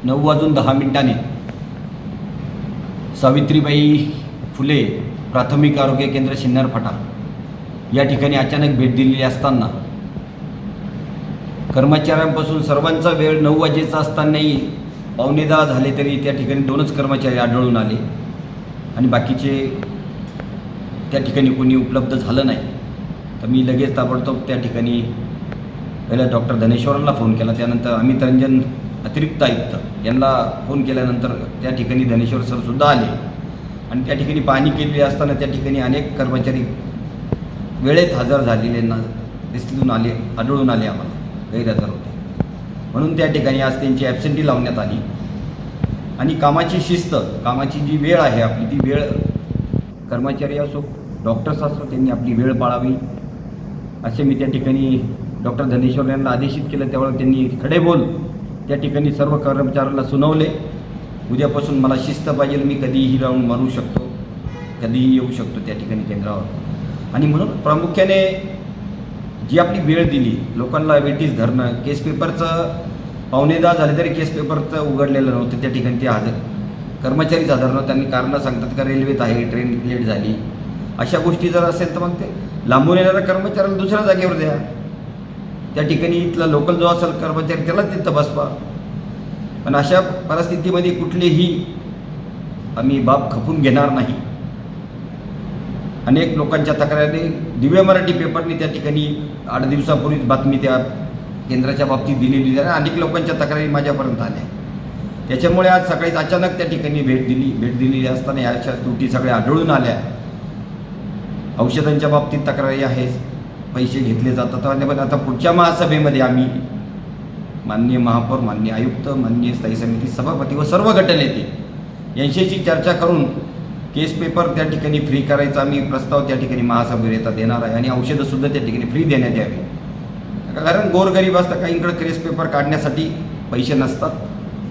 9:10 सावित्रीबाई फुले प्राथमिक आरोग्य केंद्र सिन्नर फाटा या ठिकाणी अचानक भेट दिलेली असताना कर्मचाऱ्यांपासून सर्वांचा वेळ 9 वाजेचा असतानाही 9:15 झाले तरी त्या ठिकाणी 2च कर्मचारी आढळून आले आणि बाकीचे त्या ठिकाणी कोणी उपलब्ध झालं नाही. तर मी लगेच ताबडतोब त्या ठिकाणी पहिला डॉक्टर धनेश्वरांना फोन केला. त्यानंतर अमित रंजन अतिरिक्त आयुक्त यांना फोन केल्यानंतर त्या ठिकाणी धनेश्वर सरसुद्धा आले आणि त्या ठिकाणी पाहणी केलेली असताना त्या ठिकाणी अनेक कर्मचारी वेळेत हजर झालेल्यांना आढळून आले आम्हाला गैरहजर होते. म्हणून त्या ठिकाणी आज त्यांची ॲब्सेंटी लावण्यात आली आणि कामाची शिस्त, कामाची जी वेळ आहे आपली, ती वेळ कर्मचारी असो डॉक्टर्स असो त्यांनी आपली वेळ पाळावी असे मी त्या ठिकाणी डॉक्टर धनेश्वर यांना आदेशित केलं. त्यावेळेला त्यांनी खडे बोल त्या ठिकाणी सर्व कर्मचाऱ्यांना सुनावले. उद्यापासून मला शिस्त पाहिजे, मी कधीही राहून मारू शकतो, कधीही येऊ शकतो त्या ठिकाणी केंद्रावर. आणि म्हणून प्रामुख्याने जी आपली वेळ दिली लोकांना वेटीस धरणं, केस पेपरचं 9:15 झाले तरी केस पेपरचं उघडलेलं नव्हतं त्या ठिकाणी, ते कर्मचारीच हजर नव्हते. त्यांनी कारणं सांगतात का रेल्वेत आहे, ट्रेन लेट झाली, अशा गोष्टी जर असेल तर मग ते लांबून येणाऱ्या कर्मचाऱ्याला दुसऱ्या जागेवर द्या. त्या ठिकाणी इथला लोकल जो असेल कर्मचारी त्याला तिथं बसवा. पण अशा परिस्थितीमध्ये कुठलीही आम्ही बाब खपून घेणार नाही. अनेक लोकांच्या तक्रारी दिव्य मराठी पेपरने त्या ठिकाणी 8 दिवसापूर्वीच बातमी त्या केंद्राच्या बाबतीत दिलेली आहे. अनेक लोकांच्या तक्रारी माझ्यापर्यंत आल्या. त्याच्यामुळे आज सकाळीच अचानक त्या ठिकाणी भेट दिलेली असताना या अशा त्रुटी सगळ्या आढळून आल्या. औषधांच्या बाबतीत तक्रारी आहेच, पैसे घेतले जातात. आणि पण आता पुढच्या महासभेमध्ये आम्ही माननीय महापौर, माननीय आयुक्त, माननीय स्थायी समिती सभापती व सर्व गटनेते यांच्याशी चर्चा करून केस पेपर त्या ठिकाणी फ्री करायचा आम्ही प्रस्ताव त्या ठिकाणी महासभेत देणार आहे. आणि औषधंसुद्धा त्या ठिकाणी फ्री देण्यात यावी. कारण गोरगरीब असतं, काहींकडे केस पेपर काढण्यासाठी पैसे नसतात,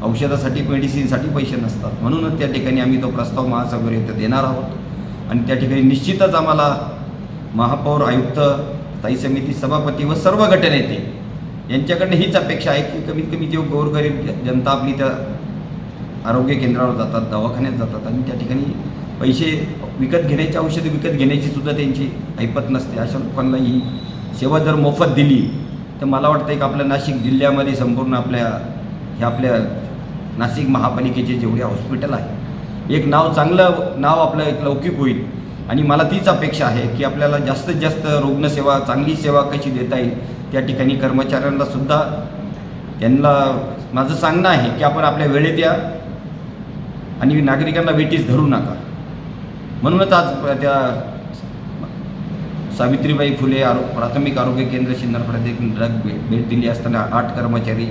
औषधासाठी मेडिसिनसाठी पैसे नसतात. म्हणूनच त्या ठिकाणी आम्ही तो प्रस्ताव महासभेत देणार आहोत. आणि त्या ठिकाणी निश्चितच आम्हाला महापौर, आयुक्त, स्थायी समिती सभापती व सर्व गटनेते यांच्याकडनं हीच अपेक्षा आहे की कमीत कमी जे गोरगरीब जनता आपली त्या आरोग्य केंद्रावर जातात, दवाखान्यात जातात आणि त्या ठिकाणी पैसे विकत घेण्याची, औषधं विकत घेण्याची सुद्धा त्यांची ऐपत नसते. अशा लोकांना ही सेवा जर मोफत दिली तर मला वाटतं की आपल्या नाशिक जिल्ह्यामध्ये संपूर्ण आपल्या नाशिक महापालिकेचे जेवढे हॉस्पिटल आहे एक चांगलं नाव आपलं एक लौकिक होईल. आणि मला तीच अपेक्षा आहे की आपल्याला जास्तीत जास्त रुग्णसेवा, चांगली सेवा कशी देता येईल त्या ठिकाणी कर्मचाऱ्यांना सुद्धा त्यांना माझं सांगणं आहे की आपण आपल्या वेळेत या आणि नागरिकांना वेटीस धरू नका. म्हणूनच आज त्या सावित्रीबाई फुले प्राथमिक आरोग्य केंद्र सिन्नर फाटा भेट दिली असताना 8 कर्मचारी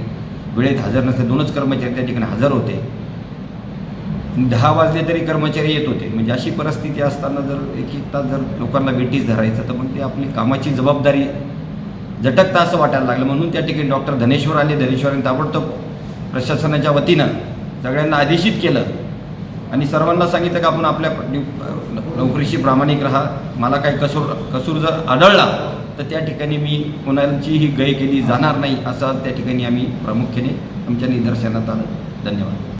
वेळेत हजर नसते, 2च कर्मचारी त्या ठिकाणी हजर होते. 10 वाजले तरी कर्मचारी येत होते. म्हणजे अशी परिस्थिती असताना जर एक तास जर लोकांना वेटीस धरायचं तर मग ते आपली कामाची जबाबदारी झटकता असं वाटायला लागलं. म्हणून त्या ठिकाणी डॉक्टर धनेश्वर आले. धनेश्वरांनी ताबडतोब प्रशासनाच्या वतीनं सगळ्यांना आदेशित केलं आणि सर्वांना सांगितलं की आपण आपल्या नोकरीशी प्रामाणिक राहा. मला काही कसूर जर आढळला तर त्या ठिकाणी मी कोणाचीही गय केली जाणार नाही असं त्या ठिकाणी आम्ही प्रामुख्याने आमच्या निदर्शनात आलं. धन्यवाद.